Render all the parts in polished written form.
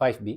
5B.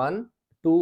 1, 2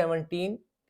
17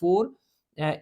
4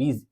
b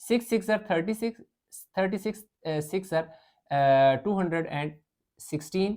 6 6 36 36 6 216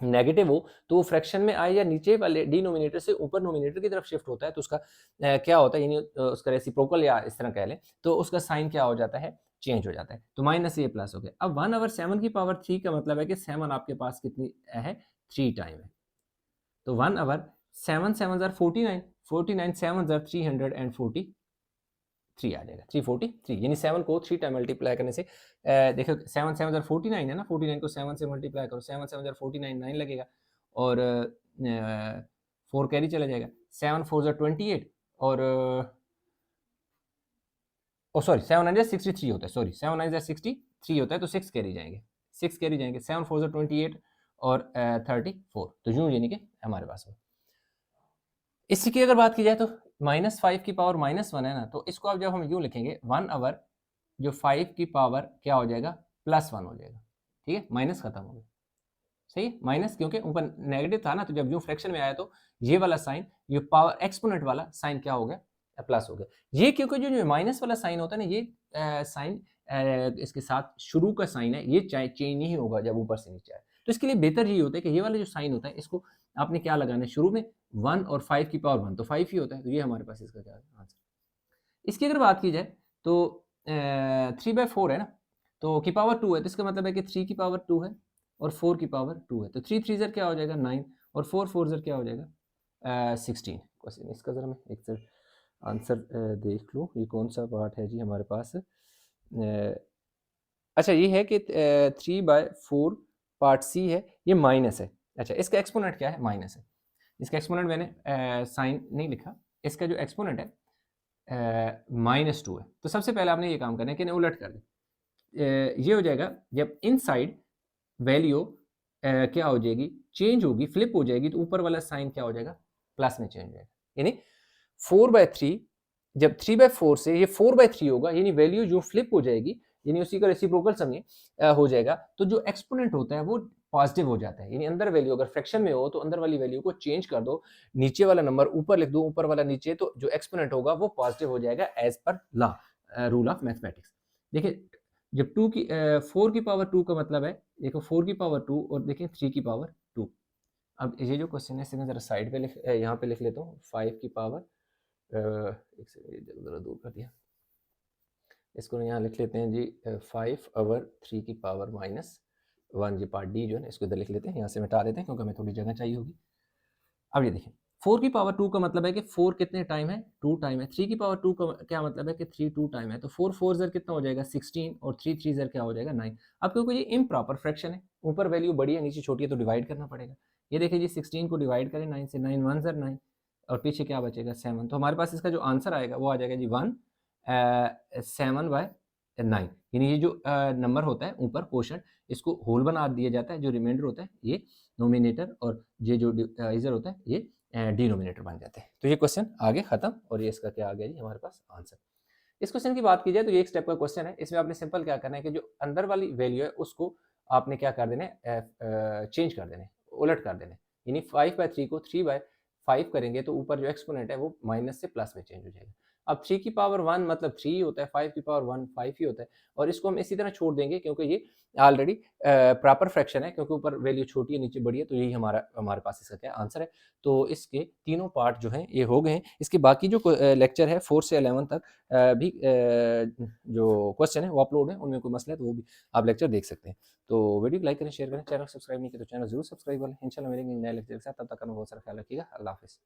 negative हो तो वो फ्रैक्शन में आए या नीचे वाले डिनोमिनेटर से ऊपर नोमिनेटर की तरफ शिफ्ट होता है तो उसका क्या होता है, यानी उसका रेसिप्रोकल या इस तरह कह लें तो उसका साइन क्या हो जाता है, चेंज हो जाता है। तो माइनस ये प्लस हो गया। अब 1/7 की पावर 3 का मतलब है कि 7 आपके पास कितनी है, 3 टाइम है। तो 1/7 7 ज़र 49, 49 7 ज़र 343 आ जाएगा, 343, यानी 7 को 3 टाइम मल्टीप्लाई करने से देखो 7 7 ज़र 49 है ना, 49 को 7 से मल्टीप्लाई करो, 7 7 ज़र 49 9 लगेगा और 4 कैरी चला जाएगा, 7 4 ज़र 28 और सॉरी 7 9 ज़र 63 होता है, सॉरी 7 9 ज़र 63 होता है, तो 6 कैरी जाएंगे, 6 कैरी जाएंगे, 7 4 ज़र 28 और 34, तो यूँ यानी कि हमारे पास हो। इसी की अगर बात की जाए तो -5 की पावर -1 है ना, तो इसको अब जब हम यूँ लिखेंगे 1 जो 5 की पावर क्या हो जाएगा, +1 हो जाएगा, ठीक है, माइनस खत्म हो गया, सही है, माइनस क्योंकि ऊपर नेगेटिव था ना, तो जब यूँ फ्रैक्शन में आया तो ये वाला साइन, ये पावर एक्सपोनेंट वाला साइन क्या हो गया, प्लस हो गया। ये क्योंकि जो माइनस वाला साइन होता है ना, ये साइन इसके साथ शुरू का साइन है, ये चेंज नहीं होगा जब ऊपर से नीचे आए। तो इसके लिए बेहतर ये होता है कि ये वाला जो साइन होता है इसको आपने क्या लगाना है शुरू में, 1 और 5 की पावर 1 तो 5 ही होता है, तो ये हमारे पास इसका क्या आंसर। इसकी अगर बात की जाए तो 3/4 है ना, तो की पावर 2 है, तो इसका मतलब है कि 3 की पावर 2 है और 4 की पावर 2 है, तो 3 3 ज़र क्या हो जाएगा 9 और 4 4 ज़र क्या हो जाएगा 16। क्वेश्चन इसका ज़रा मैं एक सर आंसर देख लूँ, ये कौन सा पार्ट है जी हमारे पास। अच्छा ये है कि 3/4 पार्ट सी है, ये माइनस है। अच्छा इसका एक्सपोनेंट क्या है, माइनस है। इसका एक्सपोनेंट मैंने साइन नहीं लिखा, इसका जो एक्सपोनेंट है -2 है। तो सबसे पहले आपने ये काम करना है कि इन्हें उलट कर दें। ये हो जाएगा जब इनसाइड वैल्यू क्या हो जाएगी, चेंज होगी, फ्लिप हो जाएगी, तो ऊपर वाला साइन क्या हो जाएगा, प्लस में चेंज हो जाएगा। यानी 4/3 जब 3/4 से ये 4/3 होगा, यानी वैल्यू जो फ्लिप हो जाएगी, यानी उसी का रेसिप्रोकल समझिए हो जाएगा, तो जो एक्सपोनेंट होता है वो पॉजिटिव हो जाता है। यानी अंदर वैल्यू अगर फ्रैक्शन में हो तो अंदर वाली वैल्यू को चेंज कर दो, नीचे वाला नंबर ऊपर लिख दो, ऊपर वाला नीचे, तो जो एक्सपोनेंट होगा वो पॉजिटिव हो जाएगा as per law, rule of mathematics. देखिए जब 4 की पावर 2 का मतलब है, देखो 4 की पावर 2 और देखिए 3 की पावर 2। अब ये जो क्वेश्चन है इसे मैं जरा साइड पे यहाँ पे लिख लेता हूँ, 5 की पावर एक सेकंड जरा दूर कर दिया, इसको यहाँ लिख लेते हैं जी 5/3 की पावर -1, जी पार्ट डी जो है ना इसको इधर लिख लेते हैं, यहाँ से मिटा देते हैं क्योंकि हमें थोड़ी जगह चाहिए होगी। अब ये देखिए 4 की पावर 2 का मतलब है कि 4 कितने टाइम है, 2 टाइम है। 3 की पावर 2 का क्या मतलब है कि 3 2 टाइम है, तो 4 4 ज़र कितना हो जाएगा 16 और 3 3 ज़र क्या हो जाएगा 9। अब क्योंकि ये इम्प्रॉपर फ्रैक्शन है, ऊपर वैल्यू बड़ी है नीचे छोटी है, तो डिवाइड करना पड़ेगा। ये देखिए जी 16 को डिवाइड करें 9 से, 9 1 ज़र 9 और पीछे क्या बचेगा 7, तो हमारे पास इसका जो आंसर आएगा वो आ जाएगा जी 7/9। यानी ये जो नंबर होता है ऊपर क्वोशंट, इसको होल बना दिया जाता है, जो रिमाइंडर होता है ये नोमिनेटर और ये जो इधर होता है ये डिनोमिनेटर बन जाते हैं। तो ये क्वेश्चन आगे खत्म और ये इसका क्या आ गया जी हमारे पास आंसर। इस क्वेश्चन की बात की जाए तो ये एक स्टेप का क्वेश्चन है, इसमें आपने सिंपल क्या करना है कि जो अंदर वाली वैल्यू है उसको आपने क्या कर देना है, चेंज कर देना है, उलट कर देना है। यानी 5/3 को 3/5 करेंगे तो ऊपर जो एक्सपोनेंट है वो माइनस से प्लस में चेंज हो जाएगा। अब 3 की पावर 1 मतलब 3 ही होता है, 5 की पावर 1 5 ही होता है, और इसको हम इसी तरह छोड़ देंगे क्योंकि ये ऑलरेडी प्रॉपर फ्रैक्शन है, क्योंकि ऊपर वैल्यू छोटी है नीचे बड़ी है, तो यही हमारे पास इसका क्या आंसर है। तो इसके तीनों पार्ट जो हैं ये हो गए हैं। इसके बाकी जो लेक्चर है 4 से 11 तक भी जो क्वेश्चन है वो अपलोड है, उनमें कोई मसला है तो वो भी आप लेक्चर देख सकते हैं। तो वीडियो को लाइक करें, शेयर करें, चैनल सब्सक्राइब नहीं किया तो चैनल जरूर सब्सक्राइब करें। इंशाल्लाह मिलेंगे नए लेक्चर के साथ, तब तक का बहुत सारा ख्याल रखिएगा। अल्लाह हाफिज़।